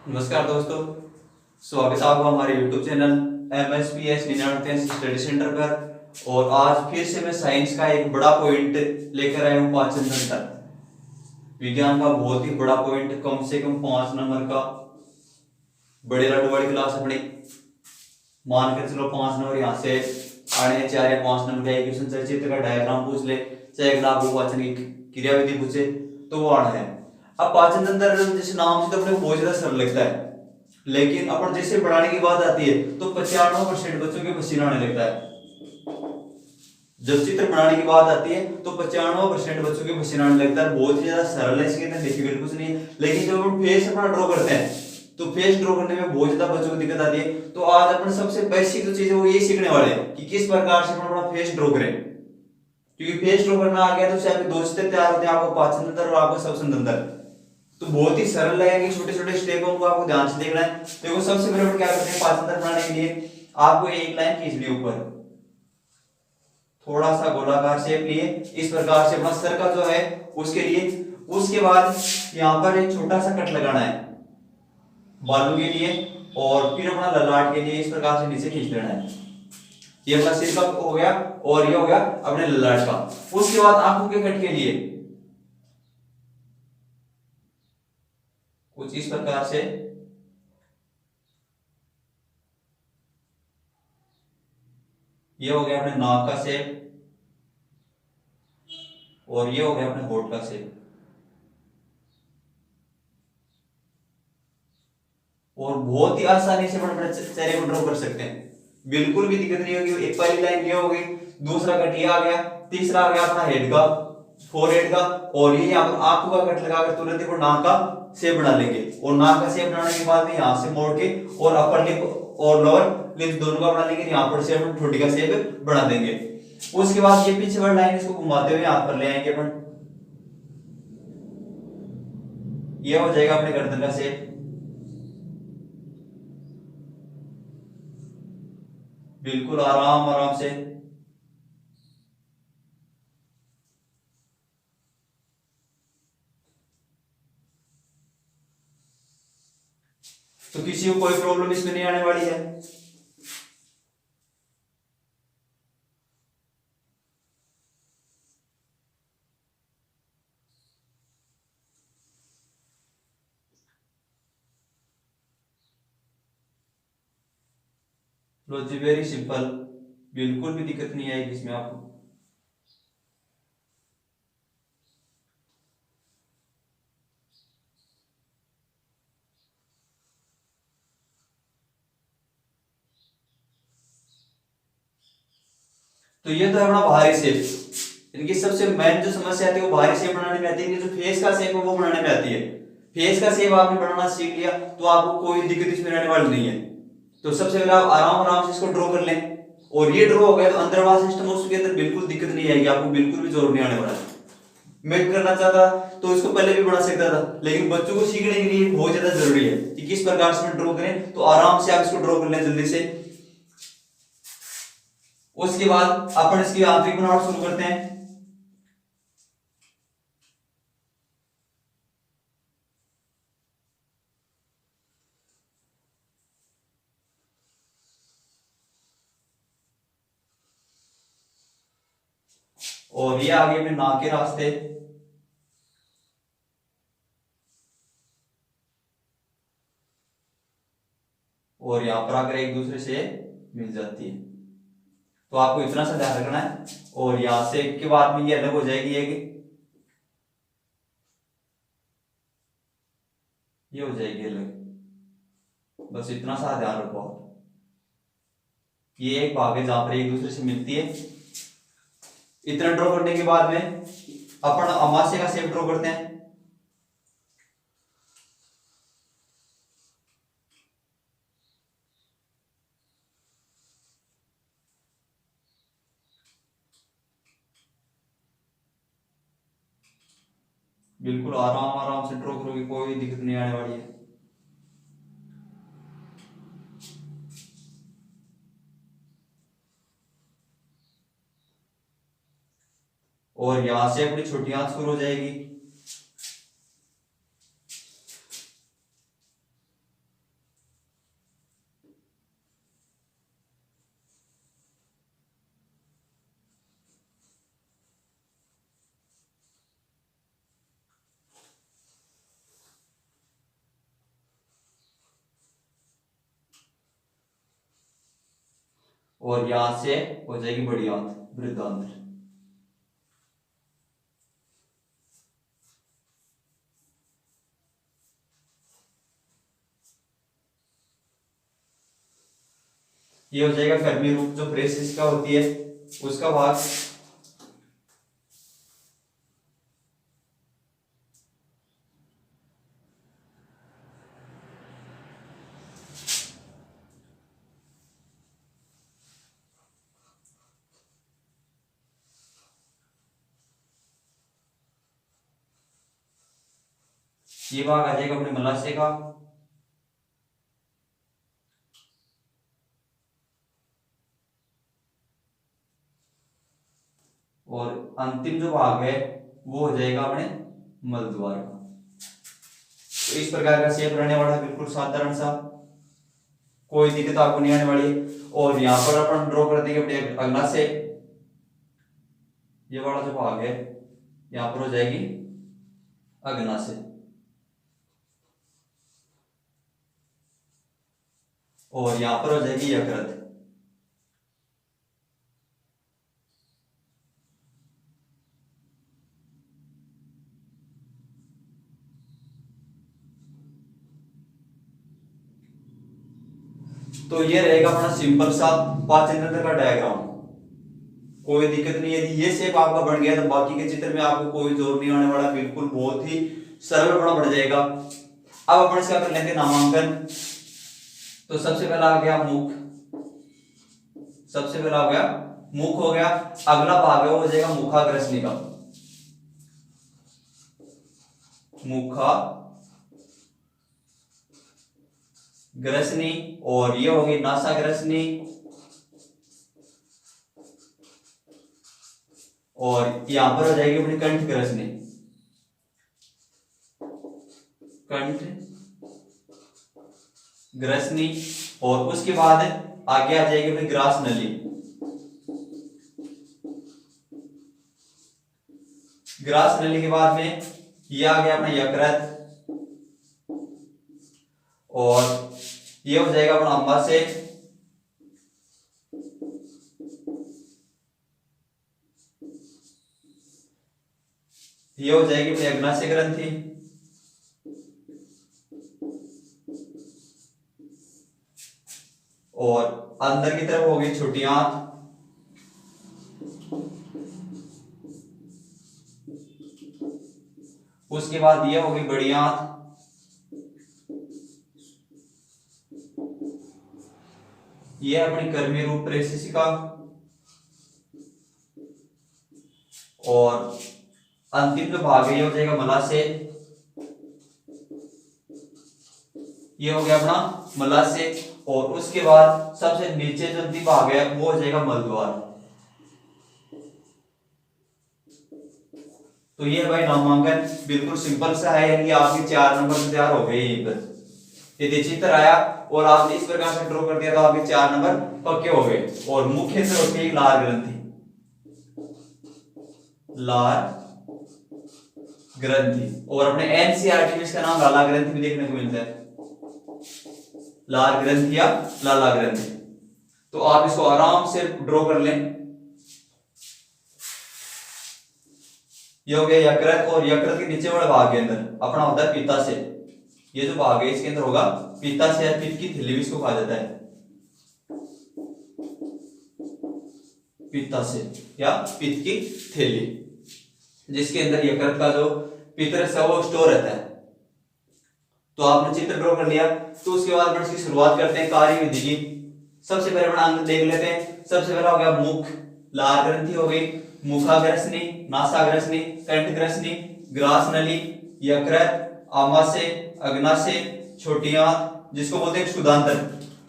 नमस्कार दोस्तों, स्वागत है आपका हमारे YouTube channel MSPS study centre पर। और आज फिर से मैं साइंस का एक बड़ा पॉइंट लेकर आया हूँ, पाचन तंत्र। विज्ञान का बहुत ही बड़ा पॉइंट, कम से कम 5 नंबर का। बड़े लड्डू वाली क्लास अपनी, मान कर चलो 5 नंबर यहाँ से आने 4 या 5 नंबर का एक क्वेश्चन चाहे चित्र का डायग्राम पूछ ले, चाहे अगर आपको पाचन की क्रियाविधि पूछे तो वो आना है। अब पाचन तंत्र जैसे नाम से तो अपने को बहुत ज्यादा सरल लगता है, लेकिन अपन जैसे बढ़ाने की बात आती है तो 95% बच्चों के पसीना आने लगता है। जब चित्र बनाने की बात आती है तो 95% बच्चों के पसीना आने लगता है। बहुत ही ज्यादा सरल है, इसके अंदर डिफिकल्ट कुछ नहीं है। लेकिन जब हम फेस अपना ड्रॉ करते हैं तो फेस ड्रॉ करने में बहुत ज्यादा बच्चों को दिक्कत आती है। तो आज अपन सबसे बेसिक जो चीज है वो ये सीखने वाले हैं कि किस प्रकार से अपन अपना फेस ड्रॉ करें। क्योंकि फेस ड्रॉ करना आ गया तो उससे आपके दो चित्र तैयार होते हैं, आपको पाचन तंत्र और आपका श्वसन तंत्र। तो बहुत ही सरल लगेगा, छोटे छोटे स्टेप को आपको ध्यान से देखना है। देखो सबसे पहले क्या करते हैं, पाचन तंत्र बनाने के लिए आपको एक लाइन खींचनी ऊपर, थोड़ा सा गोलाकार शेप लिए इस प्रकार से अपना सर का जो है उसके लिए। उसके बाद यहाँ पर एक छोटा सा कट लगाना है बालों के लिए, और फिर अपना ललाट के लिए इस प्रकार से नीचे खींच लेना है। ये अपना सिर का हो गया और ये हो गया अपने ललाट का। उसके बाद आंखों के कट के लिए कुछ इस प्रकार से, ये हो गया अपने नाक का शेप और ये हो गया अपने होठ का शेप। और बहुत ही आसानी से अपने चेहरे को ड्रॉ कर सकते हैं, बिल्कुल भी दिक्कत नहीं होगी। एक पहली लाइन ये हो गई, दूसरा कट ये आ गया, तीसरा आ गया अपना हेड का, फोरहेड का, और ये यहाँ पर आंखों का कट लगाकर तुरंत ही नाक का शेप बना लेंगे। और नाक का शेप बनाने के बाद में यहाँ से मोड़ के और अपर लिप और लोअर लिप दोनों का बना लेंगे। यहाँ पर से अपन ठोड़ी का शेप बना देंगे। उसके बाद ये पीछे वाली लाइन इसको घुमाते हुए यहाँ पर ले आएंगे अपन, ये हो जाएगा अपने गर्दन का शेप। बिल्कुल आराम आराम से। तो किसी को कोई प्रॉब्लम इसमें नहीं आने वाली है। लो जी, वेरी सिंपल, बिल्कुल भी दिक्कत नहीं आएगी इसमें आपको। तो ये तो है अपना बाहरी शेप। इनकी सबसे मेन जो समस्या आती है वो बाहरी शेप बनाने में आती है। इनकी जो फेस का शेप है वो बनाने में आती है। फेस का शेप आपने बनाना सीख लिया तो आपको कोई दिक्कत इसमें रहने वाली नहीं है। तो सबसे पहले आप आराम आराम से इसको ड्रॉ कर लें, और ये ड्रॉ हो गया तो अंदर वाला सिस्टम उसके अंदर बिल्कुल दिक्कत नहीं आएगी, आपको बिल्कुल भी जोर नहीं आने वाला। मैं करना चाहता तो इसको पहले भी बना सकता था, लेकिन बच्चों को सीखने के लिए बहुत ज्यादा जरूरी है कि किस प्रकार से ड्रॉ करें। तो आराम से आप इसको ड्रॉ कर लें जल्दी से। उसके बाद अपन इसकी आंतरिक बनावट शुरू करते हैं। और ये आगे अपने नाक के रास्ते, और यहां पर आकर एक दूसरे से मिल जाती है। तो आपको इतना सा ध्यान रखना है। और यहां से के बाद में ये अलग हो जाएगी, ये हो जाएगी अलग। बस इतना सा ध्यान रखो आप। ये एक भाग है जहां पर एक दूसरे से मिलती है। इतना ड्रॉ करने के बाद में अपन अमाशय का शेप ड्रॉ करते हैं। बिल्कुल आराम आराम से ड्रॉ करोगे, कोई दिक्कत नहीं आने वाली है। और यहां से अपनी छोटी आंत शुरू हो जाएगी। और यहां से हो जाएगी बड़ी आंत वृद्धांत्र। ये हो जाएगा कर्मी रूप जो प्रेसिस का होती है उसका भाग। ये भाग आ जाएगा अपने मलाशय का। और अंतिम जो भाग है वो हो जाएगा अपने मलद्वार का। तो इस प्रकार का शेप रहने वाला है, बिल्कुल साधारण सा, कोई दिक्कत आपको नहीं आने वाली है। और यहाँ पर अपन ड्रॉ कर देंगे अपने अग्नाशय। ये वाला जो भाग है यहाँ पर हो जाएगी अग्नाशय। और यहां पर हो जाएगी यकृत। तो ये रहेगा अपना सिंपल सा पाचन तंत्र का डायग्राम। कोई दिक्कत नहीं है, यदि ये शेप आपका बन गया तो बाकी के चित्र में आपको कोई जोर नहीं आने वाला, बिल्कुल बहुत ही सरल बना बढ़ जाएगा। अब अपन इसका कर लेंगे नामांकन। तो सबसे पहला आ गया मुख, सबसे पहला हो गया मुख हो गया। अगला भाग है वो हो जाएगा मुखाग्रसनी का, मुखा ग्रसनी। और ये होगी नासाग्रसनी। और यहां पर हो जाएगी अपनी कंठ ग्रसनी, कंठ ग्रसनी। और उसके बाद आगे आ जाएगी अपनी ग्रास नली, ग्रास नली के बाद में ये आ गया अपना यकृत। और ये हो जाएगा अपना अम्बाशय। ये हो जाएगी अपनी अग्नाशय ग्रंथि। और अंदर की तरफ होगी छोटी आंत। उसके बाद ये होगी बड़ी आंत। ये अपनी कर्मी रूप प्रेसिका। और अंतिम जो भाग है ये हो जाएगा मलाशय। ये हो गया अपना मलाशय। और उसके बाद सबसे नीचे जो अंतिम भाग है वो हो जाएगा मलद्वार। तो ये भाई नामांकन बिल्कुल सिंपल सा है, यानी आपके 4 नंबर तैयार हो गए यहीं पर। यदि चित्र आया और आपने इस प्रकार से ड्रॉ कर दिया तो आपके 4 नंबर पक्के हो गए। और मुख्य से होती है लार ग्रंथि, लार ग्रंथि। और अपने एनसीईआरटी में इसका नाम लाला ग्रंथि भी देखने को मिलता है, लार ग्रंथि या लाला ग्रंथि। तो आप इसको आराम से ड्रॉ कर लें। ये हो गया यकृत। और यकृत के नीचे वाले भाग के अंदर अपना होता है पित्ताशय। ये जो भाग है इसके अंदर होगा पित्ताशय या पित्त की थैली भी इसको कहा जाता है, पित्ताशय या पित्त की थैली, जिसके अंदर यकृत का जो पित्त रस है वो स्टोर रहता है। तो आपने चित्र ड्रॉ कर लिया तो उसके बाद अपन इसकी शुरुआत करते हैं कार्य विधि की। सबसे पहले अपन अंग देख लेते हैं। सबसे पहला हो गया मुख, लार ग्रंथि हो गई, मुखाग्रसनी, नासाग्रसनी, कंठग्रसनी, ग्रास नली, यकृत, आमाशय, अग्नाशय, छोटी आंत जिसको बोलते हैं क्षुधांतर।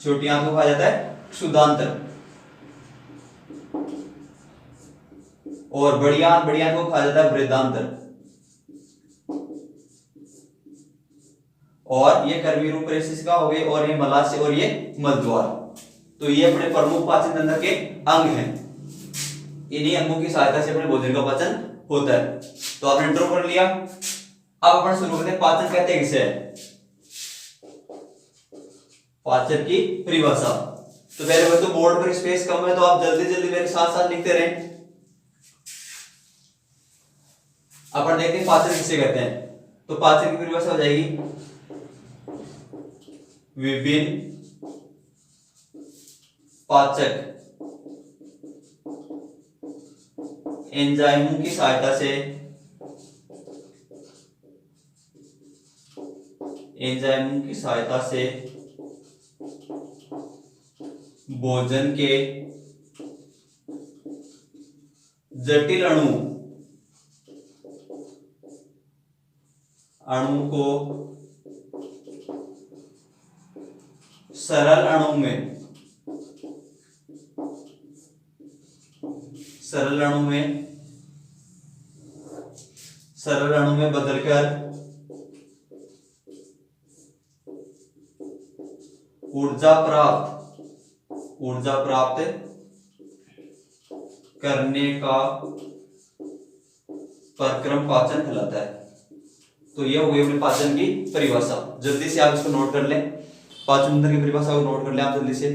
छोटी आंत को कहा जाता है क्षुधांतर। और बड़ी आंत को कहा जाता है वृद्धांतर। और ये कर्मी रूप प्रेसिका हो गई। और ये मलाशय और ये मलद्वार। तो ये अपने प्रमुख पाचन तंत्र के अंग हैं। इन्हीं अंगों की सहायता से अपने भोजन का पाचन होता है। तो आपने ड्रॉ कर लिया। अब अपन शुरू करते हैं पाचन कहते हैं किसे, पाचन की परिभाषा। तो पहले बात तो बोर्ड पर स्पेस कम है, तो आप जल्दी जल्दी मेरे साथ साथ लिखते रहें। अपन देखते हैं पाचन किसे कहते हैं। तो पाचन की परिभाषा हो जाएगी विभिन्न पाचक एंजाइमों की सहायता से भोजन के जटिल अणु को सरल अणु में बदलकर ऊर्जा प्राप्त करने का प्रक्रम पाचन कहलाता है। तो ये हो गई अपने पाचन की परिभाषा। जल्दी से आप इसको नोट कर लें, पाचन तंत्र की परिभाषा को नोट कर लें आप जल्दी से।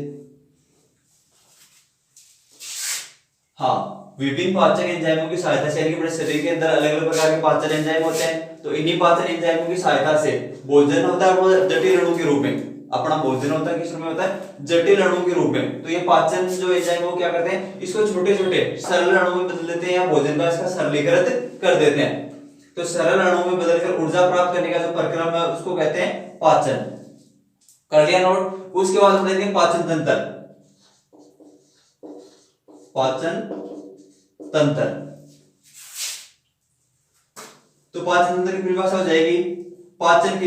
हाँ, विभिन्न पाचन एंजाइमों की सहायता से, यानी कि अपने शरीर के अंदर अलग अलग प्रकार के पाचन एंजाइम होते हैं। तो इन्हीं पाचन एंजाइमों की सहायता से भोजन होता है वो जटिल अणु के रूप में। अपना भोजन होता है किस रूप में होता है? जटिल अणु के रूप में। तो ये पाचन जो एंजाइम वो क्या करते हैं, इसको छोटे छोटे सरल अणु में बदल देते हैं, या भोजन का इसका सरलीकृत कर देते हैं। तो सरल अणु में बदलकर ऊर्जा प्राप्त करने का जो प्रक्रम है उसको कहते हैं पाचन। कर लिया नोट। उसके बाद हम देखेंगे पाचन तंत्र। तो पाचन तंत्र की परिभाषा हो जाएगी पाचन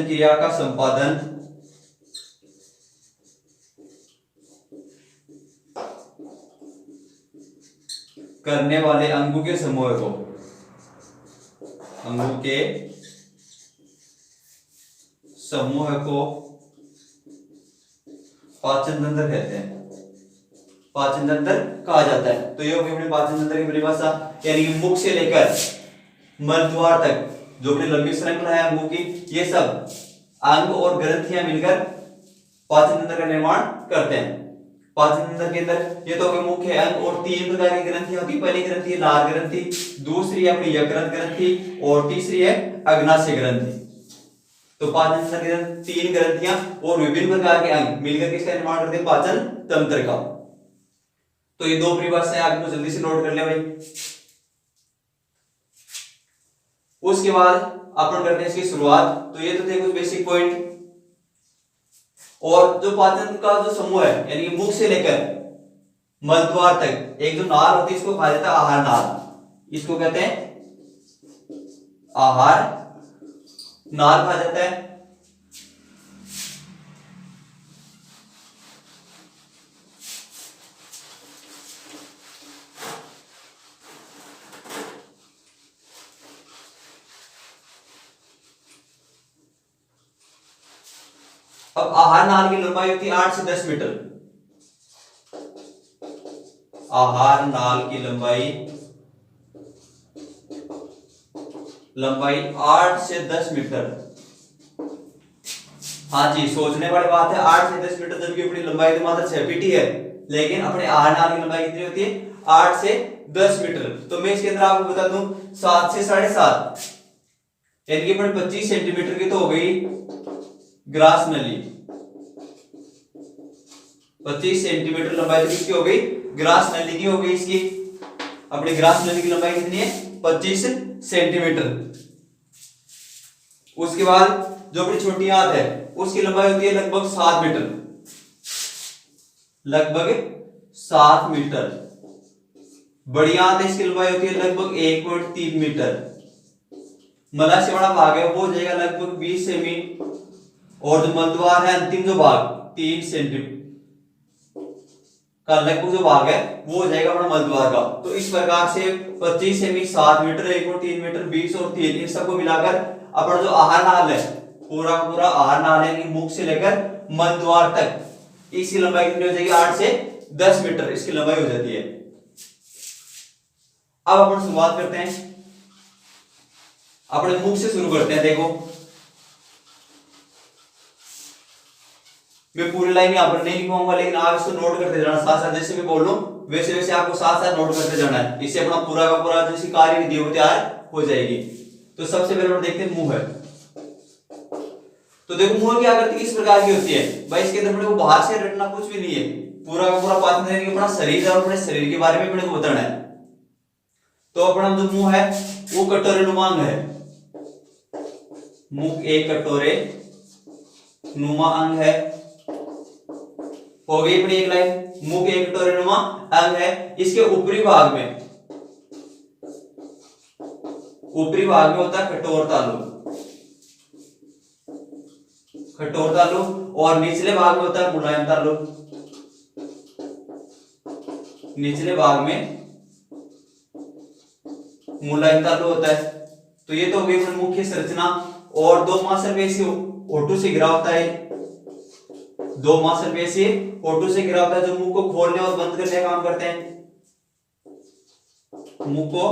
क्रिया का संपादन करने वाले अंगों के समूह को पाचन तंत्र कहते हैं, पाचन तंत्र कहा जाता है। तो ये होगी अपने पाचन तंत्र की परिभाषा, यानी कि मुख से लेकर मलद्वार तक जो अपनी लंबी श्रृंखला है अंगों की, ये सब अंग और ग्रंथियां मिलकर पाचन तंत्र का निर्माण करते हैं। पाचन तंत्र के अंदर ये तो मुख्य अंग और 3 प्रकार की ग्रंथियां होती है। पहली ग्रंथि है लार ग्रंथि, दूसरी है अपनी यकृत ग्रंथि और तीसरी है अग्नाशय ग्रंथि। तो पाचन तंत्र के अंदर 3 ग्रंथियां और विभिन्न प्रकार के अंग मिलकर किसका निर्माण करते हैं? पाचन तंत्र का। तो ये 2 परिभाषाएं आपको जल्दी से नोट कर ले भाई। उसके बाद अपन करते हैं इसकी शुरुआत। तो ये तो थे कुछ बेसिक पॉइंट। और जो पाचन का जो समूह है, यानी मुख से लेकर मलद्वार तक एक जो नाल होती है, इसको कहा जाता है आहार नाल। इसको कहते हैं आहार नाल कहा जाता है। अब आहार नाल की लंबाई होती है 8 से 10 मीटर। आहार नाल की लंबाई 8 से 10 मीटर। हाँ जी, सोचने वाली बात है, 8 से 10 मीटर, जबकि अपनी लंबाई तो मात्र 6 फीट ही है, लेकिन अपने आहार नाल की लंबाई कितनी होती है? 8 से 10 मीटर। तो मैं इसके अंदर आपको बता दूं 7 से 7.5, यानी कि अपने 25 सेंटीमीटर की तो हो गई ग्रास नली। 25 सेंटीमीटर लंबाई तो किसकी हो गई? ग्रास नली की हो गई। इसकी अपनी ग्रास नली की लंबाई कितनी है? 25 सेंटीमीटर। उसके बाद जो अपनी छोटी आंत है उसकी लंबाई होती है लगभग 7 मीटर। लगभग 7 मीटर। बड़ी आंत है, इसकी लंबाई होती है लगभग 1.3 मीटर। मला से बड़ा भाग है वो हो जाएगा लगभग 20 सेमी। और जो मलद्वार है अंतिम जो भाग 3 सेंटीमीटर का लगभग जो भाग है वो हो जाएगा अपना मलद्वार का। तो इस प्रकार से 25 सेमी, 7 मीटर, 1.3 मीटर, 20 और 3, इन सबको मिलाकर अपना जो आहार नाल है, पूरा पूरा आहार नाल है, मुख से लेकर मलद्वार तक, इसकी लंबाई कितनी हो जाएगी? 8 से 10 मीटर इसकी लंबाई हो जाती है। अब अपन शुरुआत करते हैं, अपने मुख से शुरू करते हैं। देखो मैं पूरी लाइन यहाँ पर नहीं लिखवाऊंगा, लेकिन आप इसको नोट करते जाना साथ साथ, जैसे मैं बोल रहा हूँ वैसे वैसे आपको साथ साथ नोट करते जाना है। इससे अपना पूरा का पूरा जो सी कार्य विधि वो तैयार हो जाएगी। तो सबसे पहले हम देखते हैं मुंह है। तो देखो मुंह क्या करती है, इस प्रकार की होती है भाई। इसके अंदर अपने को बाहर से रटना कुछ भी नहीं है, पूरा का पूरा पाचन तंत्र अपना शरीर और अपने शरीर के बारे में अपने को बताना है। तो अपना जो मुंह है वो कटोरे नुमा अंग है। मुंह एक कटोरे नुमा अंग है। हो गई अपनी एक लाइन, मुंह एक कटोरे नुमा अंग है। इसके ऊपरी भाग में होता है कठोर तालु, कठोर तालु, और निचले भाग में होता है मुलायम तालु। निचले भाग में मुलायम तालु होता है। तो ये तो हो गई मुख्य संरचना। और दो मांसपेशी ओटू से घिरा होता है, दो मांसपेशी ओटू से घिरा होता है, जो मुंह को खोलने और बंद करने का काम करते हैं। मुंह को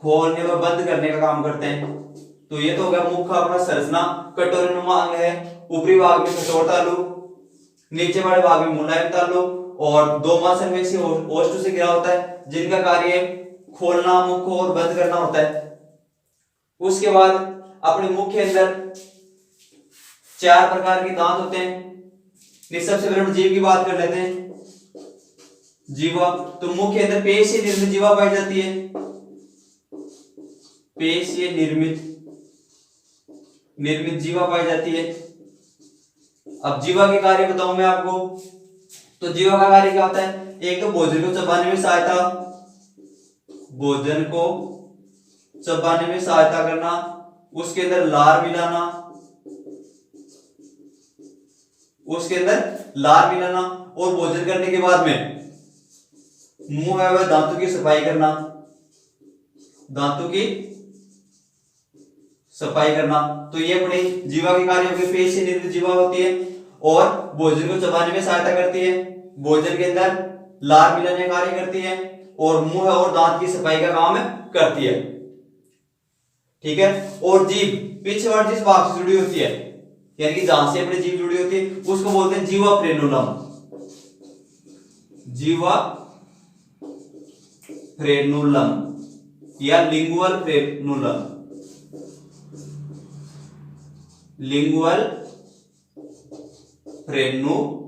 खोलने व बंद करने का काम करते हैं। तो ये तो हो गया मुख का अपना संरचना। कटोरीनुमा अंग है, ऊपरी भाग में कठोर तालु, नीचे वाले भाग में मुलायम तालु, और दो मांसपेशी ओष्ठ से घिरा होता है, जिनका कार्य खोलना मुख को और बंद करना होता है। उसके बाद अपने मुख के अंदर 4 प्रकार के दांत होते हैं। सबसे पहले हम जीभ की बात कर लेते हैं। जीवा, तो मुख के अंदर पेश से निर्मित जीवा पाई जाती है। पेश से निर्मित जीवा पाई जाती है। अब जीवा के कार्य बताऊं मैं आपको। तो जीवा का कार्य क्या होता है, एक तो भोजन को चबाने में सहायता, भोजन को चबाने में सहायता करना, उसके अंदर लार मिलाना, उसके अंदर लार मिलाना, और भोजन करने के बाद में मुंह है वह दांतों की सफाई करना, दांतों की सफाई करना। तो ये अपनी जीवा के कार्य के पेश से निर्मित जीवा होती है, और भोजन को चबाने में सहायता करती है, भोजन के अंदर लार मिलाने का कार्य करती है, और मुंह और दांत की सफाई का काम करती है। ठीक है। और जीभ पीछे वाली जिस भाग से जुड़ी होती है, यानी कि जहां से अपनी जीभ जुड़ी होती है, उसको बोलते हैं जीवा फ्रेनुलम। जीवा फ्रेनुलम या लिंगुअल फ्रेनुलम, लिंगुअल फ्रेनुलम।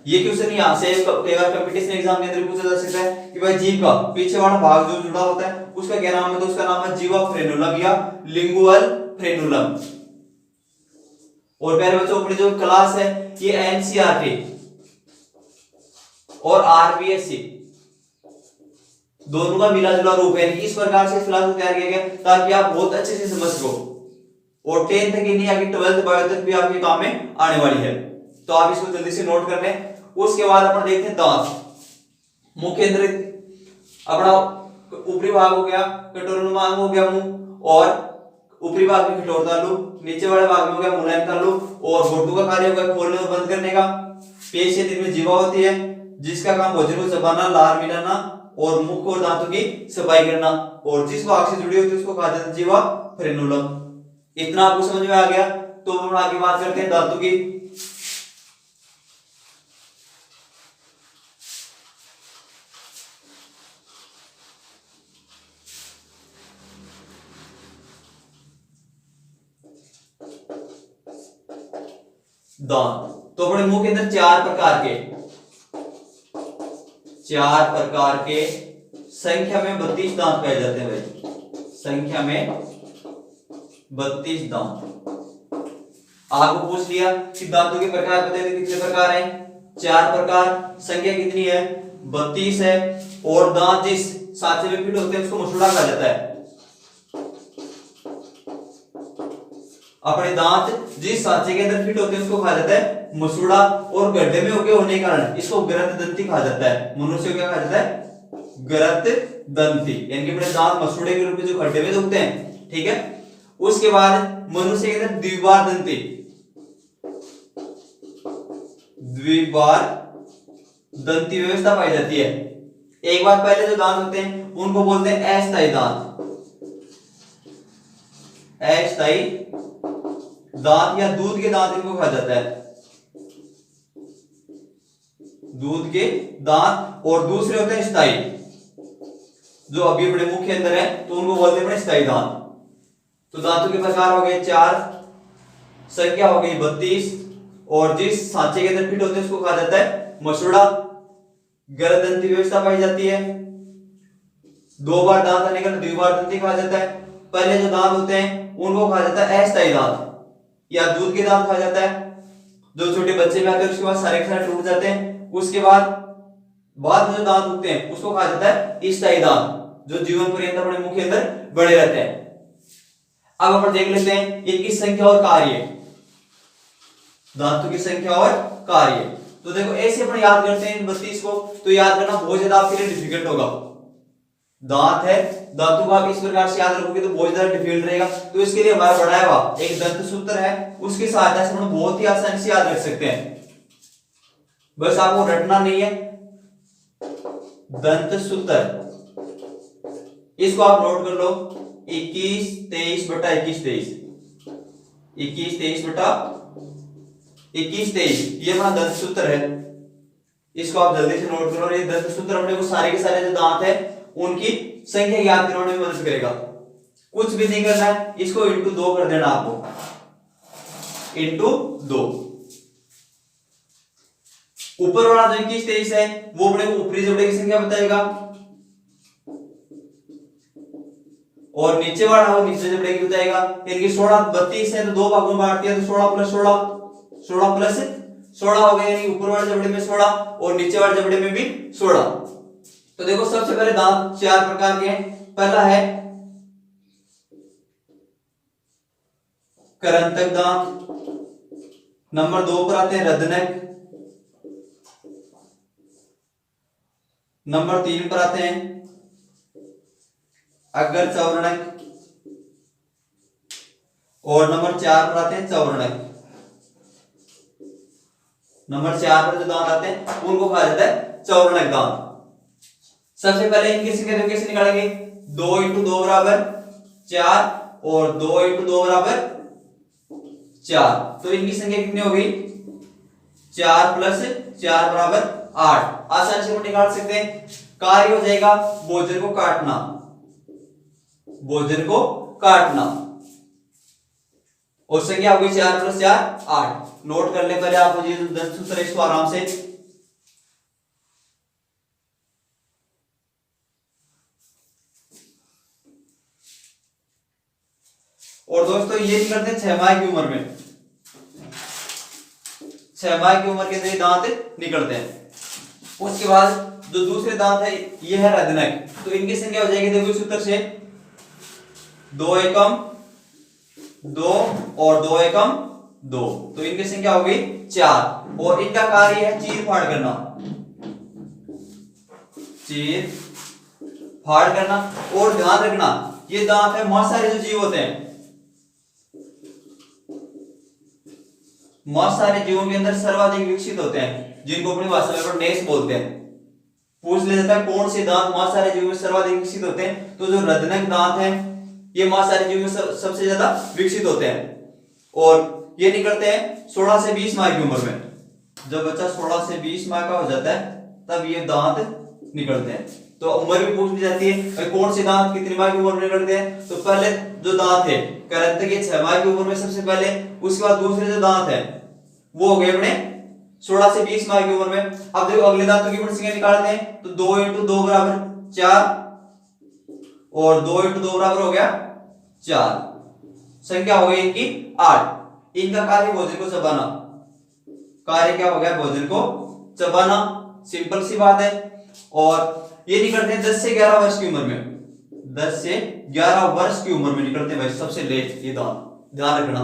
ये क्वेश्चन यहां से कई बार कंपटीशन एग्जाम के अंदर पूछा जा सकता है कि भाई जीभ का पीछे वाला भाग जो जुड़ा होता है उसका क्या नाम है, तो उसका नाम है जीवा फ्रेनुलम या लिंगुअल फ्रेनुलम। और प्यारे बच्चों अपनी जो क्लास है ये एनसीईआरटी और आरबीएससी दोनों का मिला जुला रूप है। इस प्रकार से क्लास तैयार किया गया ताकि आप बहुत अच्छे से समझ सको, और 10th की नहीं आगे 12th 12th तक भी आपके काम में आने वाली है। तो आप इसको जल्दी से नोट कर लें। उसके बाद अपन देखते हैं दांत। मुंह के अंदर अपना ऊपरी भाग हो गया कटोरीनुमा अंग हो गया मुंह, और ऊपरी भाग में कठोर तालु, नीचे वाले भाग में हो गया मुलायम तालु, और घोटू का कार्य हो गया खोलने और बंद करने का। पेश से निर्मित जीवा होती है, जिसका काम भोजन को चबाना, लार मिलाना, और मुख और दांतों की सफाई करना, और जिस भाग से जुड़ी होती है उसको कहा जाता है जीवा फ्रेनुलम। इतना आपको समझ में आ गया। तो हम आगे बात करते हैं दांतों की। दांत तो अपने मुंह के अंदर 4 प्रकार के संख्या में 32 दांत पाए जाते हैं भाई, संख्या में 32 दांत। आपको पूछ लिया कि दांतों के प्रकार बताइए कितने प्रकार हैं, 4 प्रकार, संख्या कितनी है 32 है, और दांत जिस सांचे में फिट होते हैं उसको मसूड़ा कहा जाता है। अपने दांत जिस सांचे के अंदर फिट होते हैं उसको कहा जाता है मसूड़ा, और गड्ढे में उगे होने के कारण इसको गरत दंती कहा जाता है। मनुष्य को क्या कहा जाता है, गरत दंती, यानी कि अपने दांत मसूड़े के रूप में जो गड्ढे में उगते हैं। ठीक है। उसके बाद मनुष्य के अंदर द्विबार दंती, द्विबार दंती व्यवस्था पाई जाती है। एक बार पहले जो दांत होते हैं उनको बोलते हैं अस्थायी दांत, अस्थायी दांत या दूध के दांत इनको कहा जाता है, दूध के दांत। और दूसरे होते हैं स्थायी, जो अभी अपने मुख के अंदर है तो उनको बोलते हैं अपने स्थायी दांत। तो दांतों के प्रकार हो गए 4, संख्या हो गई 32, और जिस सांचे के अंदर फिट होते हैं उसको कहा जाता है मसूड़ा। गर्दंती व्यवस्था पाई जाती है, 2 बार दांत आने का द्विबार दंती कहा जाता है। पहले जो दांत होते हैं उनको कहा जाता है अस्थायी दांत या दूध के दांत कहा जाता है, जो छोटे बच्चे में आते हैं उसके बाद सारे के सारे टूट जाते हैं। उसके बाद में जो दांत होते हैं उसको कहा जाता है स्थायी दांत, जो जीवन पर्यंत अपने मुंह के अंदर बड़े रहते हैं। अब अपन देख लेते हैं इनकी संख्या और कार्य, दांतों की संख्या और कार्य। तो देखो ऐसे अपन याद करते हैं इन 32 को, तो याद करना बहुत ज्यादा आपके लिए डिफिकल्ट होगा। दांत है, दांतों को आप इस प्रकार से याद रखोगे तो बहुत ज्यादा डिफिकल्ट रहेगा। तो इसके लिए हमारा बनाया हुआ एक दंत सूत्र है, उसकी सहायता से हम बहुत ही आसानी से याद रख सकते हैं। बस आपको रटना नहीं है, दंत सूत्र, इसको आप नोट कर लो, 21 23 बटा 21 23, 21 23 बटा 21 23, ये अपना दंत सूत्र है। इसको आप जल्दी से नोट करो। ये दंत सूत्र अपने को सारे के सारे जो दांत है उनकी संख्या याद करने में मदद करेगा। कुछ भी नहीं करना है, इसको इंटू 2 कर देना आपको, इंटू 2। ऊपर वाला जो 21 23 है वो अपने को ऊपरी जोड़े की संख्या बताएगा, और नीचे वाला वो नीचे जोड़े की बताएगा। इनकी 16 32 है तो 2 भागों में बांट दिया, तो 16 प्लस 16 हो गया, यानी ऊपर वाले जबड़े में 16 और नीचे वाले जबड़े में भी 16। तो देखो सबसे पहले दांत 4 प्रकार के हैं। पहला है करंतक दांत, नंबर 2 पर आते हैं रदनक, नंबर 3 पर आते हैं अग्र चौवर्णक, और नंबर 4 पर आते हैं चौवर्णक। नंबर 4 पर जो दांत आते हैं उनको कहा जाता है चौवर्णक दांत। सबसे पहले इनकी संख्या कैसे निकालेंगे, 2 इंटू 2 बराबर 4 और 2 इंटू 2 बराबर 4। तो इनकी संख्या कितनी हो गई, 4 प्लस 4 बराबर 8। आसानी से हम निकाल सकते हैं। कार्य हो जाएगा भोजन को काटना, भोजन को काटना, और संख्या हो गई 4 प्लस 4 8। नोट कर ले पहले आप मुझे दंत सूत्र, इसको आराम से। और दोस्तों ये निकलते हैं 6 माह की उम्र में, 6 माह की उम्र के अंदर दांत निकलते हैं। उसके बाद जो दूसरे दांत है ये है रदनक, तो इनकी संख्या हो जाएगी देखो सूत्र से 2 एकम 2 और 2 एकम 2, तो इनकी संख्या हो गई 4। और इनका कार्य है चीर फाड़ करना, चीर फाड़ करना। और ध्यान रखना ये दांत है मांसाहारी जो जीव होते हैं, मांसाहारी जीवों के अंदर सर्वाधिक विकसित होते हैं, जिनको अपनी भाषा में नेस बोलते हैं। पूछ ले जाता है कौन से दांत मांसाहारी जीवों में सर्वाधिक विकसित होते हैं, तो जो रदनक दांत है ये मांसाहारी जीवों में सबसे ज्यादा विकसित होते हैं। और ये निकलते हैं 16 से 20 माह की उम्र में। जब बच्चा 16 से 20 माह का हो जाता है तब ये दांत निकलते हैं। तो उम्र भी पूछ ली जाती है कौन से दांत कितनी माह की उम्र में निकलते हैं, तो पहले जो दांत है करंतक के 6 माह की उम्र में सबसे पहले, उसके बाद दूसरे जो दांत है वो हो गए अपने 16 से 20 माह की उम्र में। अब देखो अगले दांतों की संख्या निकालते हैं, तो 2 इंटू 2 बराबर 4 और 2 इंटू 2 बराबर हो गया 4, संख्या हो गई इनकी 8। इनका कार्य भोजन को चबाना, कार्य क्या हो गया, भोजन को चबाना, सिंपल सी बात है। और ये निकलते हैं 10 से 11 वर्ष की उम्र में, 10 से 11 वर्ष की उम्र में निकलते हैं भाई सबसे लेट ये दांत, ध्यान रखना।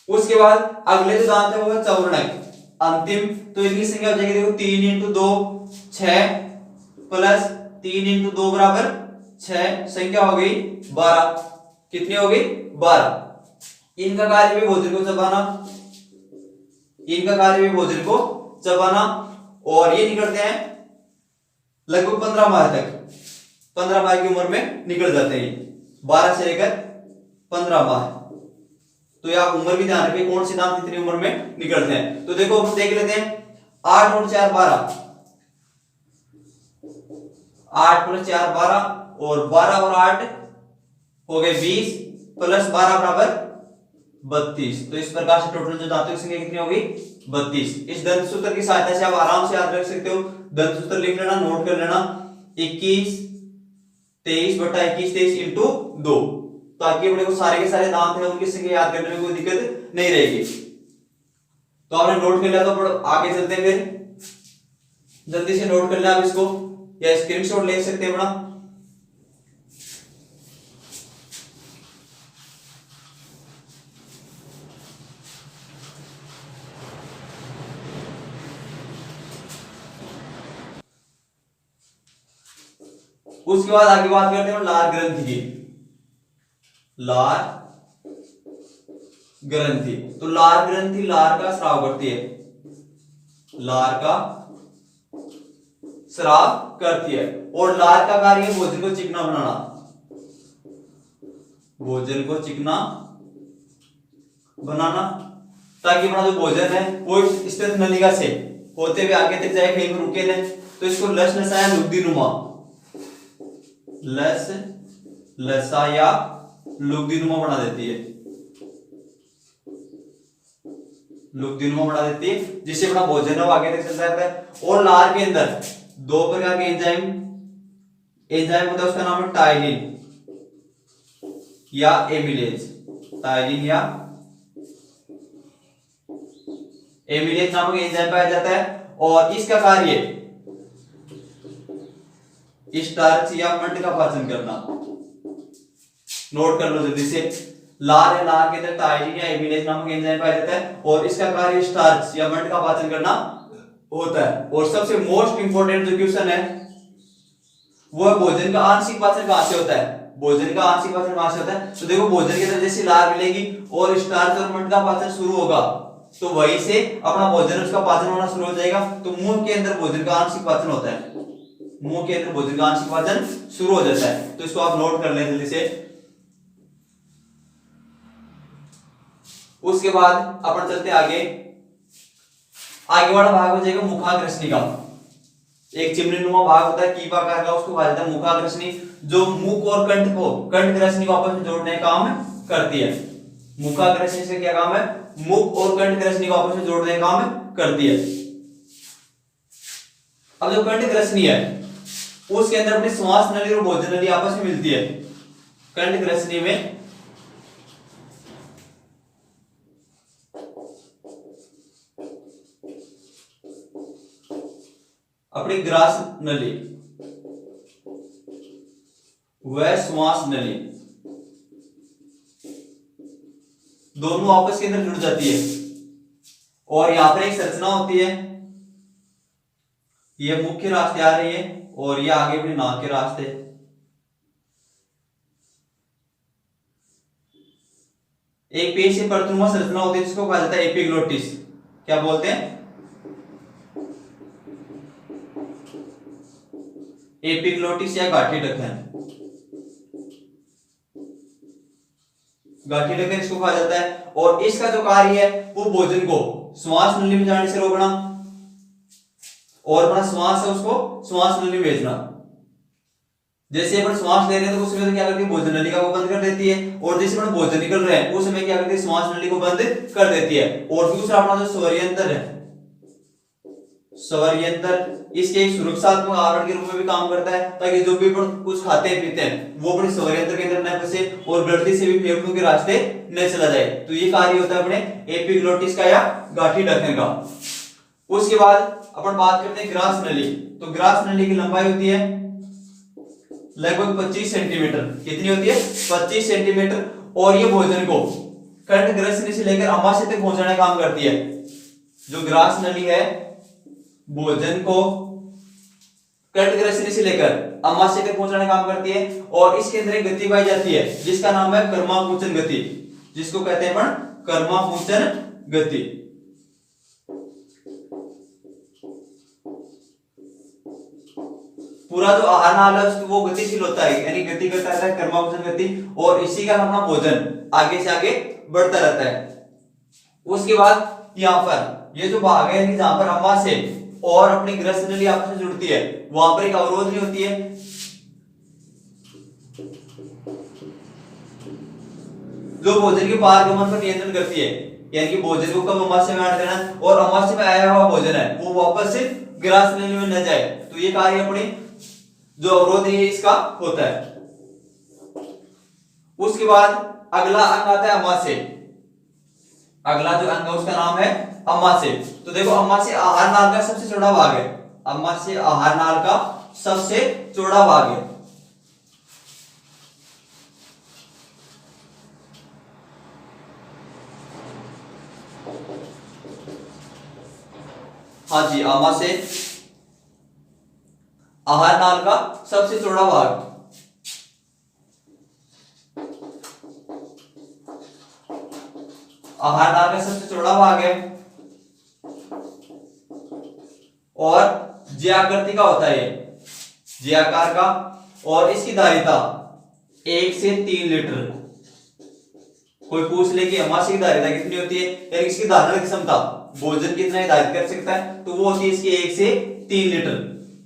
उसके बाद अगले जो दांत है वो है चौवर्णक, अंतिम। तो इनकी संख्या हो जाएगी देखो 3 इंटू 2 6 प्लस 3 इंटू 2 बराबर 6, संख्या हो गई 12। कितनी हो गई, 12। इनका कार्य भी भोजन को चबाना, इनका कार्य भी भोजन को चबाना। और ये निकलते हैं लगभग 15 माह तक, 15 माह की उम्र में निकल जाते हैं, 12 से लेकर 15 माह। तो ये आप उम्र भी ध्यान रखिए, कौन से दांत कितनी उम्र में निकलते हैं। तो देखो हम देख लेते हैं, 8 और 4 12, 8 + 4 12 और 12 और 8 हो गए 20 प्लस 12 बराबर 32। तो इस प्रकार से टोटल जो दांतों की संख्या कितनी होगी 32। इस दंत सूत्र की सहायता से आप आराम से याद रख सकते हो, दंत सूत्र लिख लेना, नोट कर लेना, 21 23 बटा 21 23 इंटू 2, ताकि अपने को सारे के सारे दांत हैं उनकी संख्या याद करने में कोई दिक्कत नहीं रहेगी। तो आपने नोट कर लिया, तो आगे चलते हैं, फिर जल्दी से नोट कर लिया आप इसको, या स्क्रीनशॉट ले सकते हैं अपना। उसके बाद आगे बात करते हैं लार ग्रंथि की। लार ग्रंथि, तो लार ग्रंथि लार का स्राव करती है, लार का स्राव करती है, और लार का कार्य है भोजन को चिकना बनाना, भोजन को चिकना बनाना, ताकि अपना जो भोजन है वो स्थित नलिका से होते हुए आगे तक जाए, कहीं पर रुके नहीं। तो इसको लस लसा या लुब्धिनुमा, लस लसा या लुब्धिनुमा बना देती है, लुब्धिनुमा बना देती है, जिससे अपना भोजन है वो आगे तक चलता रहता है। और लार के अंदर 2 प्रकार के एंजाइम होता है, उसका नाम है टाइलिन या एमिलेज, टाइलिन या एमिलेज नामक एंजाइम पाया जाता है, और इसका कार्य स्टार्च या मंड का पाचन करना। नोट कर लो जल्दी से, लार है, लार के अंदर टाइलिन या एमिलेज नामक एंजाइम पाया जाता है, और इसका कार्य स्टार्च या मंड का पाचन करना होता है। और सबसे मोस्ट इंपोर्टेंट जो क्वेश्चन है वो है भोजन का आंशिक पाचन कहां से होता है, भोजन का आंशिक पाचन कहां से होता है। तो देखो भोजन के अंदर जैसे लार मिलेगी और स्टार्च और मंड का पाचन शुरू होगा, तो वहीं से अपना भोजन उसका पाचन होना शुरू हो जाएगा। तो मुंह के अंदर भोजन का आंशिक पाचन होता है, मुंह के अंदर भोजन का आंशिक पाचन शुरू हो जाता है। तो इसको आप नोट कर लें जल्दी से। उसके बाद अपन चलते आगे, आगे वाला भाग हो जाएगा मुखाग्रसनी का। एक चिमनी नुमा भाग होता है कीप आकार का, उसको कहा जाता है मुखाग्रसनी, जो मुख और कंठ को, कंठ ग्रसनी को आपस में जोड़ने का काम करती है। मुखाग्रसनी से क्या काम है, मुख और कंठ ग्रसनी को आपस में जोड़ने का काम करती है। अब जो कंठ ग्रसनी है उसके अंदर अपनी श्वास नली और भोजन नली आपस में मिलती है। कंठ ग्रसनी में अपनी ग्रास नली व श्वास नली दोनों आपस के अंदर जुड़ जाती है, और यहां पर एक संरचना होती है, ये मुख्य रास्ते आ रही है और ये आगे अपने नाक के रास्ते। एक पेश से परतनुमा संरचना होती है जिसको कहा जाता है एपिग्लोटिस। क्या बोलते हैं, एपिग्लोटिस या गाठी ढक्कन, गाठी ढक्कन इसको कहा जाता है। और इसका जो कार्य है वो भोजन को श्वास नली में जाने से रोकना, और अपना श्वास है उसको श्वास नली में भेजना। जैसे अपन श्वास ले रहे हैं तो उस समय तो क्या करती है, भोजन नलिका को बंद कर देती है, और जैसे अपन भोजन निकल रहे हैं उस समय क्या करती है, श्वास नली को बंद कर देती है। और दूसरा अपना जो स्वरयंत्र है, स्वरयंत्र इसके एक सुरक्षात्मक आवरण के रूप में भी काम करता है, ताकि जो भी अपन कुछ खाते पीते हैं वो अपने स्वरयंत्र के अंदर न फंसे और गलती से भी फेफड़ों के रास्ते न चला जाए। तो ये कार्य होता है अपने एपिग्लोटिस का या गाठी ढक्कन का। उसके बाद अपन बात करते हैं ग्रास नली। तो ग्रास नली की लंबाई होती है लगभग 25 सेंटीमीटर। कितनी होती है, 25 सेंटीमीटर। और ये भोजन को कंठ ग्रसनी से लेकर अमाशय तक पहुंचाने का काम करती है। जो ग्रास नली है भोजन को कंठ ग्रसनी से लेकर अमाशय तक पहुंचाने का काम करती है, और इसके अंदर एक गति पाई जाती है जिसका नाम है कर्माकुंचन गति, जिसको कहते हैं अपन कर्माकुंचन गति। पूरा जो आहार नाल है वो गतिशील होता है, यानी गति करता है कर्माकुंचन गति, और इसी का अपना भोजन आगे से आगे बढ़ता रहता है। उसके बाद यहाँ पर ये जो भाग है जहां पर अमाशय और अपनी ग्रस्त नली आपस में जुड़ती है, वहां पर एक अवरोध नहीं होती है, जो भोजन के पारगमन पर नियंत्रण करती है, यानी कि भोजन को कब अमाशय में आने देना और अमाशय में आया हुआ भोजन है वो वापस से ग्रस्त नली में न जाए, तो ये कार्य अपनी जो अवरोध है इसका होता है। उसके बाद अगला अंग आता है अमाशय। अगला जो अंग है उसका नाम है अमाशय। तो देखो अमाशय आहार नाल का सबसे चौड़ा भाग है, अमाशय आहार नाल का सबसे चौड़ा भाग है। हाँ जी, अमाशय आहार नाल का सबसे चौड़ा भाग। आहार नाल का सबसे चौड़ा भाग है और जे आकृति का होता है, जे आकार का, और इसकी धारिता 1 से 3 लीटर। कोई पूछ ले कि अमाशय की धारिता कितनी होती है, यानी इसकी धारण क्षमता भोजन कितना धारित कर सकता है, तो वो होती है इसकी 1 से 3 लीटर,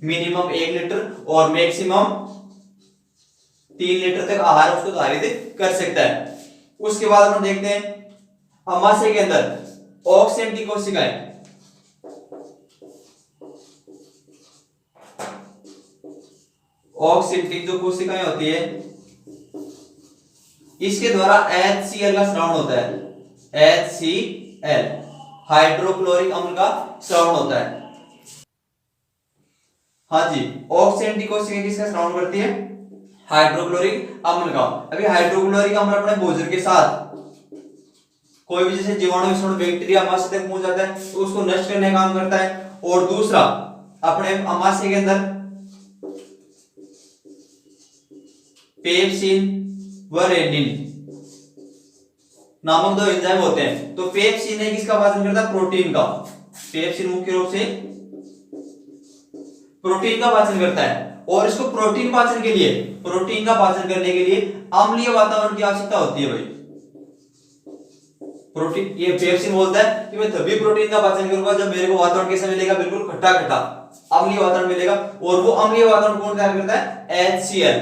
मिनिमम 1 लीटर और मैक्सिमम 3 लीटर तक आहार उसको धारित कर सकता है। उसके बाद हम देखते हैं अमाशय के अंदर ऑक्सेंटी कोशिकाएं, ऑक्सेंटिक जो कोशिकाएं होती है इसके द्वारा HCl का स्रावण होता है। HCl हाइड्रोक्लोरिक अम्ल का स्रावण होता है। हाँ जी, ऑक्सेंटिक कोशिकाएं किसका स्रावण करती है? हाइड्रोक्लोरिक अम्ल का। अभी हाइड्रोक्लोरिक अम्ल अपने भोजन के साथ कोई भी जैसे जीवाणु विषाणु बैक्टीरिया अमाशय तक पहुंच जाता है तो उसको नष्ट करने का काम करता है। और दूसरा अपने अमाशय के अंदर पेप्सिन व रेनिन नामक दो एंजाइम होते हैं। तो पेप्सिन है किसका पाचन करता है? प्रोटीन का। पेप्सिन मुख्य रूप से प्रोटीन का पाचन करता है और इसको प्रोटीन पाचन के लिए, प्रोटीन का पाचन करने के लिए अम्लीय वातावरण की आवश्यकता होती है भाई। प्रोटीन, ये पेप्सिन बोलता है कि मैं तभी प्रोटीन का पाचन करूंगा जब मेरे को वातावरण कैसा मिलेगा, बिल्कुल खट्टा खट्टा अम्लीय वातावरण मिलेगा। और वो अम्लीय वातावरण कौन तैयार करता है? HCl,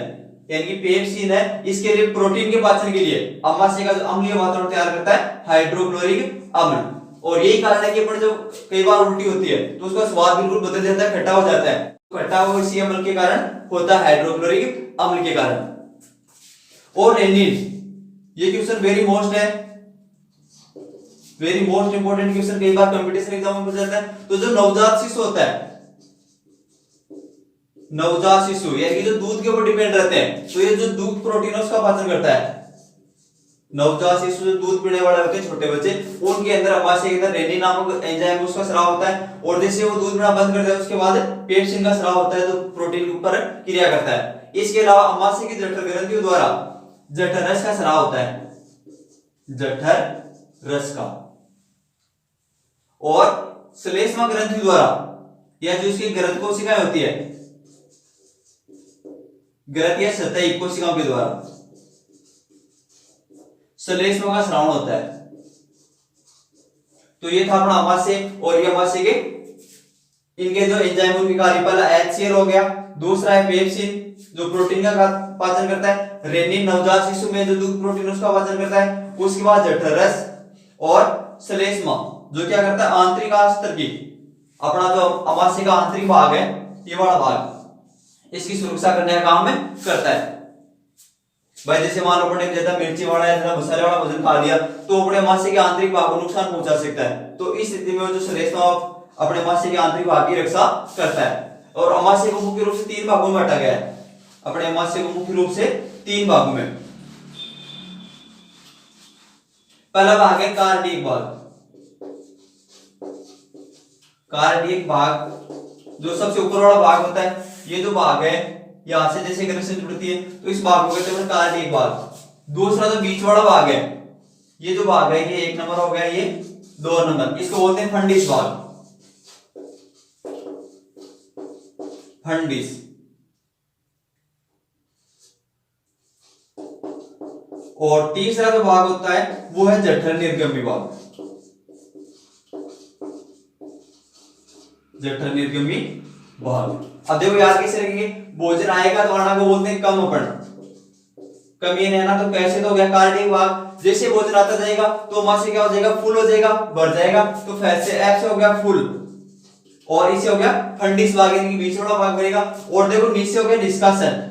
यानी कि पेप्सिन है इसके लिए प्रोटीन के पाचन के लिए अमाशय का जो अम्लीय वातावरण तैयार करता है हाइड्रोक्लोरिक अम्ल। और यही कारण है कि अपन जब कई बार उल्टी होती है तो उसका स्वाद बिल्कुल बदल जाता है, खट्टा हो जाता है। खट्टा वो इसी अम्ल के कारण होता है, हाइड्रोक्लोरिक अम्ल के कारण। और रेनिन, ये क्वेश्चन वेरी मोस्ट है, वेरी मोस्ट इंपोर्टेंट क्वेश्चन, कई बार कंपटीशन एग्जाम में पूछा जाता है। तो जो नवजात शिशु होता है, नवजात शिशु यानी कि जो दूध के ऊपर डिपेंड रहते हैं, तो ये जो दूध प्रोटीन है उसका पाचन करता है। नवजात शिशु जो दूध पीने वाले होते हैं, छोटे बच्चे, उनके अंदर अमाशय के अंदर रेनिन नामक एंजाइम उसका स्राव होता है। और जैसे वो दूध पीना बंद करता है उसके बाद पेप्सिन का स्राव होता है जो प्रोटीन के ऊपर क्रिया करता है। इसके अलावा अमाशय की जठर ग्रंथियों द्वारा जठर रस का स्राव होता है, जठर रस का। और श्लेष्मा ग्रंथि द्वारा, या जो इसकी ग्रंथ कोशिकाएं होती है, ग्रंथ या सतही कोशिकाओं के द्वारा श्लेष्मा का स्रावण होता है। तो ये था अपना अमाशय। और ये अमाशय के इनके जो एंजाइम उनकी कार्य, पहला HCl हो गया, दूसरा है पेप्सिन जो प्रोटीन का पाचन करता है, रेनिन नवजात शिशु में जो दूध प्रोटीन उसका पाचन करता है, उसके बाद जठर रस, और श्लेष्मा जो क्या करता है? आंतरिक अस्तर की, अपना जो अमाशय का आंतरिक भाग है, ये वाला भाग, इसकी सुरक्षा करने का काम में करता है। भाई जैसे मान लो अपने ज्यादा मिर्ची वाला या ज्यादा मसाले वाला भोजन खा लिया तो अपने अमाशय के आंतरिक भाग को नुकसान पहुंचा सकता है। तो इस स्थिति में जो श्लेष्मा अपने अमाशय के आंतरिक भाग की रक्षा करता है। और अमाशय को मुख्य रूप से 3 भागों में बांटा गया है, अपने अमाशय को मुख्य रूप से 3 भागों में। पहला भाग है कार्डियक भाग। कार्डियक भाग जो सबसे ऊपर वाला भाग होता है, ये जो भाग है यहां से जैसे कनेक्शन जुड़ती है तो इस भाग को कहते हैं कार्डियक भाग। दूसरा जो बीच वाला भाग है, ये जो भाग है ये 1 नंबर हो गया, ये 2 नंबर, इसको बोलते हैं फंडिस भाग, फंडिस। और तीसरा जो भाग होता है वो है जठर निर्गमी भाग। जठर निर्गमी भाग। अब देखो याद कैसे रखेंगे, भोजन आएगा तो आना को बोलते हैं कम अपन, कमी नहीं आना, तो कैसे तो हो गया कार्डिक भाग। जैसे भोजन आता जाएगा तो मां से क्या हो जाएगा, फुल हो जाएगा, बढ़ जाएगा, तो फैट से एफ से हो गया फुल, और इससे हो गया फंडिस भाग, इनके बीच वाला भाग बनेगा। और देखो नीचे हो गया निष्कासन,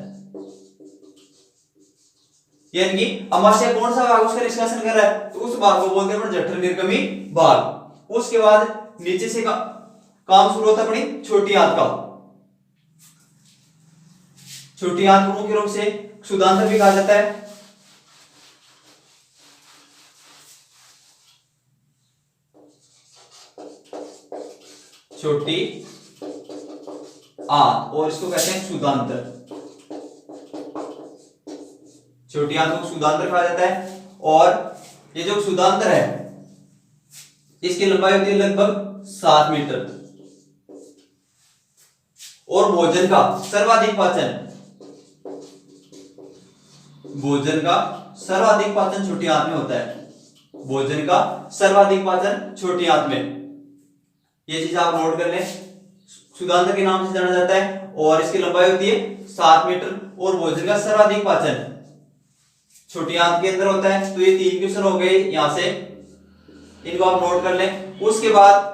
यानी कि अमाशय कौन सा भाग उसका निष्कासन कर रहा है, तो उस भाग को बोलते हैं जठर निर्गमी भाग। उसके बाद नीचे से काम शुरू होता है अपनी छोटी आंत का। छोटी आंत को मुख्य रूप से क्षुधांतर भी कहा जाता है। छोटी आंत, और इसको कहते हैं क्षुधांतर। छोटी आंत को क्षुधांतर कहा जाता है। और ये जो क्षुधांतर है इसकी लंबाई होती है लगभग 7 मीटर। और भोजन का सर्वाधिक पाचन, भोजन का सर्वाधिक पाचन छोटी आंत में होता है। भोजन का सर्वाधिक पाचन छोटी आंत में, ये चीज आप नोट कर लें। क्षुधांतर के नाम से जाना जाता है और इसकी लंबाई होती है 7 मीटर और भोजन का सर्वाधिक पाचन छोटी आंत के अंदर होता है। तो ये 3 क्वेश्चन हो गए यहां से, इनको आप नोट कर लें। उसके बाद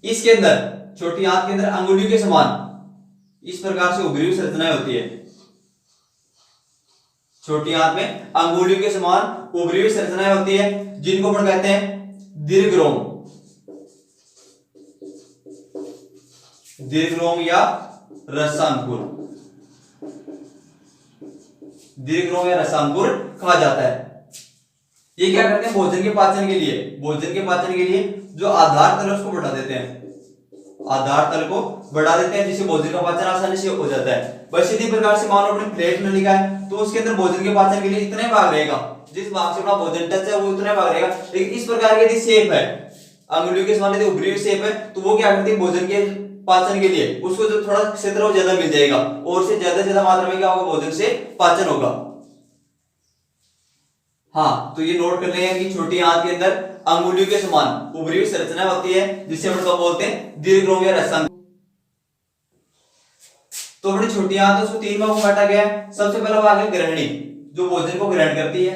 इसके अंदर छोटी आंत के अंदर अंगुलियों के समान इस प्रकार से उभरी हुई संरचनाएं होती है। छोटी आंत में अंगुलियों के समान उभरी हुई संरचनाएं होती है, जिनको अपन कहते हैं दीर्घरोम, दीर्घरोम या रसांकुर, दीर्घरोम या रसांकुर कहा जाता है। ये क्या करते हैं भोजन के पाचन के लिए, भोजन के पाचन के लिए जो आधार तल है उसको बढ़ा देते हैं, आधार तल को बढ़ा देते हैं, जिससे भोजन का पाचन आसानी से हो जाता है। बस इसी प्रकार से मान लो अपने प्लेट में लिखा है तो उसके अंदर भोजन के पाचन के लिए इतने भाग रहेगा, जिस भाग से अपना भोजन टच है वो उतने भाग रहेगा। लेकिन इस प्रकार की यदि शेप है, अंगुलियों के समान यदि उभरी हुई शेप है, तो वो क्या करती है भोजन के पाचन के लिए उसको जो थोड़ा क्षेत्र वो ज्यादा मिल जाएगा और उससे ज्यादा मात्रा में क्या होगा, भोजन से पाचन होगा। हाँ, तो ये नोट कर लेंगे कि छोटी आंत के अंदर अंगुलियों के समान उभरी हुई संरचना होती है, जिसे हम लोग बोलते हैं दीर्घरोम या रसांकुर। तो अपनी छोटी आंत उसको 3 भागों में बांटा गया है। सबसे पहला भाग है ग्रहणी, जो भोजन को ग्रहण करती है,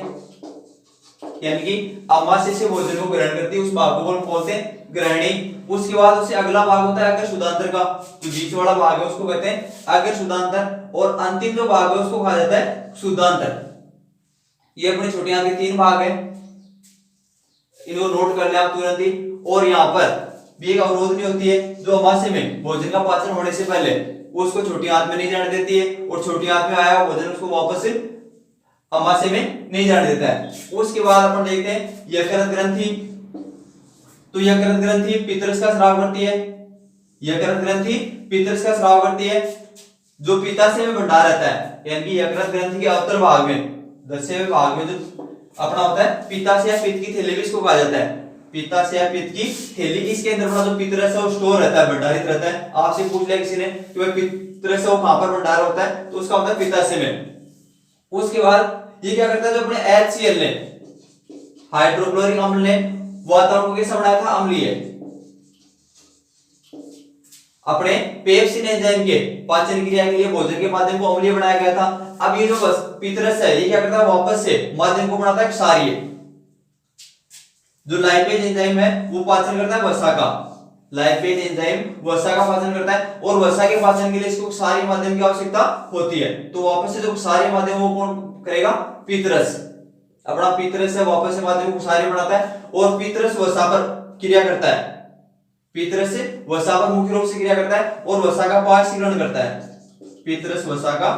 यानी कि अमाशय से भोजन को ग्रहण करती है, उस भाग को हम बोलते हैं ग्रहणी। उसके बाद उससे अगला भाग होता है अग्र शुदांतर का, जो बीच वाला भाग है उसको कहते हैं अग्र शुदांतर, और अंतिम जो भाग है उसको कहा जाता है शुदांतर। ये अपनी छोटी आंत के 3 भाग है, इनको नोट कर ले आप तुरंत ही। और यहाँ पर भी एक अवरोधनी होती है जो अमाशय में भोजन का पाचन होने से पहले उसको छोटी आंत में नहीं जाने देती है, और छोटी आंत में आया हुआ भोजन उसको वापस से अमाशय में नहीं जाने देता है। उसके बाद अपन देखते हैं यकृत ग्रंथि। तो यकृत ग्रंथि पित्तरस का स्राव करती है, यकृत ग्रंथि पित्तरस का स्राव करती है, जो पित्ताशय में बंधा रहता है, यानी कि यकृत ग्रंथि के अवतर भाग में, दसवें भाग में जो अपना होता है पित्ताशय पित्त की थैली भी इसको कहा जाता है, पित्ताशय पित्त की थैली। इसके अंदर अपना जो पित्तरस है वो स्टोर रहता है, भंडारित रहता है। आपसे पूछ लिया किसी ने कि भाई पित्तरस है वो कहां पर भंडार होता है, तो उसका होता है पित्ताशय में। उसके बाद ये क्या करता है, जो अपने HCl ने, हाइड्रोक्लोरिक अम्ल ने वातावरण को कैसा बनाया था, अम्लीय। अपने पेप्सिन एंजाइम के पाचन क्रिया के लिए भोजन के माध्यम को अम्लीय बनाया गया था। अब ये जो बस पित्तरस है ये क्या करता है, वापस से माध्यम को बनाता है क्षारीय। जो लाइपेज एंजाइम है वो पाचन करता है वसा का, लाइपेज एंजाइम वसा का पाचन करता है, और वसा के पाचन के लिए इसको क्षारीय माध्यम की आवश्यकता होती है। तो वापस से जो क्षारीय माध्यम वो कौन करेगा, पित्तरस। अपना पित्तरस है वापस से माध्यम को क्षारीय बनाता है, और पित्तरस वसा पर क्रिया करता है, पित्तरस से वसा पर मुख्य रूप से क्रिया करता है और वसा का पाचसीकरण करता है। पित्तरस वसा का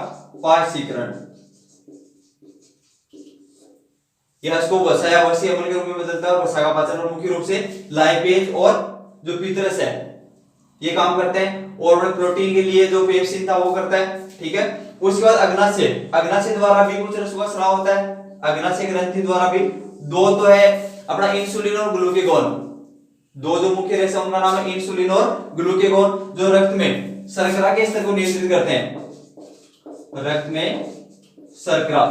पाचसीकरण, यह इसको वसा या वसीय अम्ल के रूप में बदलता है, और वसा का पाचन और मुख्य रूप से लाइपेज और जो पित्तरस है ये काम करते हैं, और प्रोटीन के लिए जो पेप्सिन था वो करता है। ठीक है, उसके बाद अग्नाशय, अग्नाशय द्वारा भी कुछ रसों का स्राव होता है। अग्नाशय ग्रंथि द्वारा भी दो तो है अपना इंसुलिन और ग्लूकेगॉन, दो जो मुख्य रेशा उनका नाम है इंसुलिन और ग्लूकेगॉन, जो रक्त में शर्करा के स्तर को नियंत्रित करते हैं, रक्त में शर्करा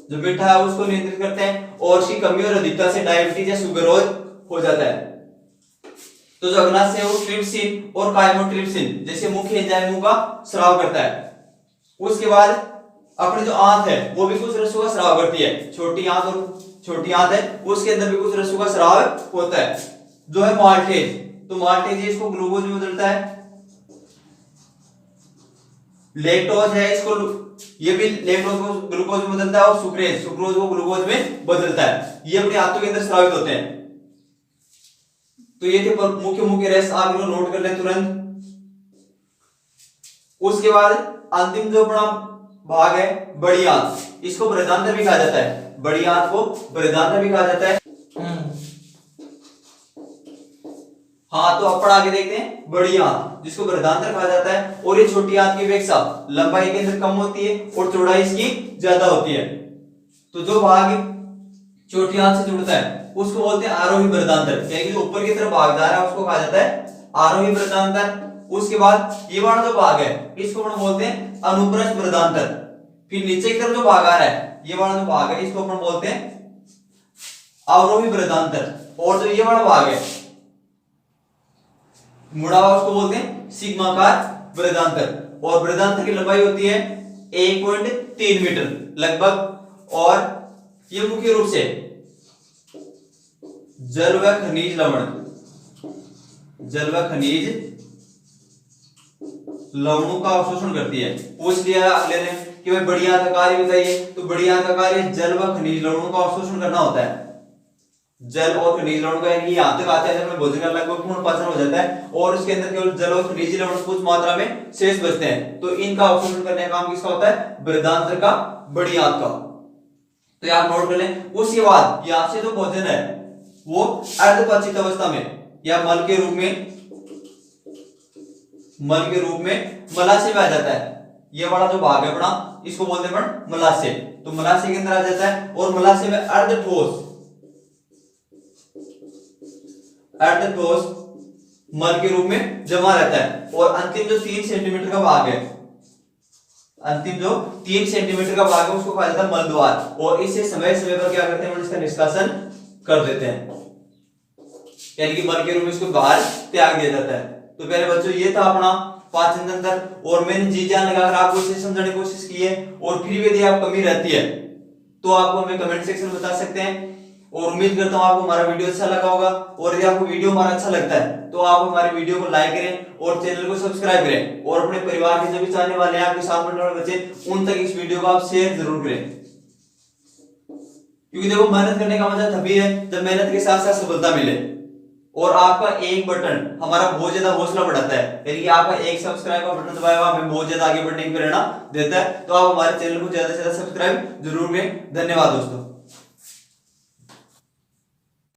जो मीठा है उसको नियंत्रित करते हैं, और उसकी कमी और अधिकता से डायबिटीज या शुगर हो जाता है। तो जो अगला से वो ट्रिप्सिन और काइमोट्रिप्सिन जैसे मुख्य एंजाइमों का स्राव करता है। उसके बाद अपनी जो आंत है वो भी कुछ रसों का स्राव करती है, छोटी आंत है उसके अंदर भी कुछ रसों का स्राव होता है, जो है माल्टेज। तो माल्टेज इसको ग्लूकोज में बदलता है। लैक्टोज है इसको, ये भी लैक्टोज को ग्लूकोज में बदलता है, और सुक्रोज को ग्लूकोज में बदलता है। ये अपनी आंतों के अंदर स्रावित होते हैं। तो ये थे मुख्य रेस, आप इनको नोट कर लें तुरंत। उसके बाद अंतिम जो अपना भाग है बड़ी आंत, इसको बृहदान्त्र भी कहा जाता है। बड़ी आंत को बृहदान्त्र भी कहा जाता है। हाँ, तो अपन आगे देखते हैं बड़ी आंत जिसको बृहदान्त्र कहा जाता है, और ये छोटी आंत की अपेक्षा लंबाई के अंदर कम होती है और चौड़ाई इसकी ज्यादा होती है। तो जो भाग छोटी आंत से जुड़ता है उसको बोलते हैं आरोही बृहदान्त्र, यानी जो ऊपर की तरफ भागदार है उसको कहा जाता है आरोही बृहदान्त्र। उसके बाद ये वाला जो भाग है इसको अपन बोलते हैं अनुप्रस्थ बृहदान्त्र। फिर नीचे की तरफ जो भाग आ रहा है ये वाला जो भाग है इसको अपन बोलते हैं अवरोही बृहदान्त्र। और जो ये वाला भाग है मुड़ा हुआ उसको बोलते हैं सिग्माकार बृहदान्त्र। और बृहदान्त्र की लंबाई होती है 1.3 मीटर लगभग। और ये मुख्य रूप से जल व खनिज लवणों का अवशोषण करती है। पूछ लिया अगले ने कि भाई बड़ी आंत का कार्य बताइए, तो बड़ी आंत का कार्य जल व खनिज लवणों का अवशोषण करना होता है। जल और खनिज लवण का यानी आंत का आता है जब भोजन का लगभग पूर्ण पाचन हो जाता है और उसके अंदर केवल जल और खनिज लवण कुछ मात्रा में शेष बचते हैं, तो इनका अवशोषण करने का काम किसका होता है? बृहदान्त्र का, बड़ी आंत का। तो यार नोट कर लें। उसके बाद यहाँ से जो भोजन है वो अर्धपचित अवस्था में या मल के रूप में मलाशय में आ जाता है। ये वाला जो भाग है अपना इसको बोलते हैं मलाशय। तो मलाशय के अंदर आ जाता है और मलाशय में अर्धठोस मल के रूप में जमा रहता है। और अंतिम जो 3 सेंटीमीटर का भाग है, उसको कहा जाता है मलद्वार। और इसे समय समय पर क्या करते हैं, इसका निष्कासन कर देते हैं, यानी कि मल के रूप में इसको बाहर त्याग दिया जाता है। तो पहले बच्चों ये था अपना पाचन तंत्र, और मैंने जी जान लगाकर आपको इसे समझाने की कोशिश की है। और फिर भी यदि आप कमी रहती है तो आपको हमें कमेंट सेक्शन में बता सकते हैं। और उम्मीद करता हूं आपको हमारा वीडियो अच्छा लगा होगा। और यदि आपको वीडियो हमारा अच्छा लगता है तो आप हमारे वीडियो को लाइक करें और चैनल को सब्सक्राइब करें, और अपने परिवार के जो भी चाहने वाले हैं, आपके साथ पढ़ने वाले बच्चे, उन तक इस वीडियो को आप शेयर जरूर करें। क्योंकि देखो, मेहनत करने का मजा तभी है जब मेहनत के साथ साथ सफलता मिले। और आपका एक बटन हमारा बहुत ज्यादा हौसला बढ़ाता है, यानी कि आपका एक सब्सक्राइब का बटन दबाया हुआ हमें बहुत ज्यादा आगे बढ़ने की प्रेरणा देता है। तो आप हमारे चैनल को ज्यादा से ज्यादा सब्सक्राइब जरूर करें। धन्यवाद दोस्तों।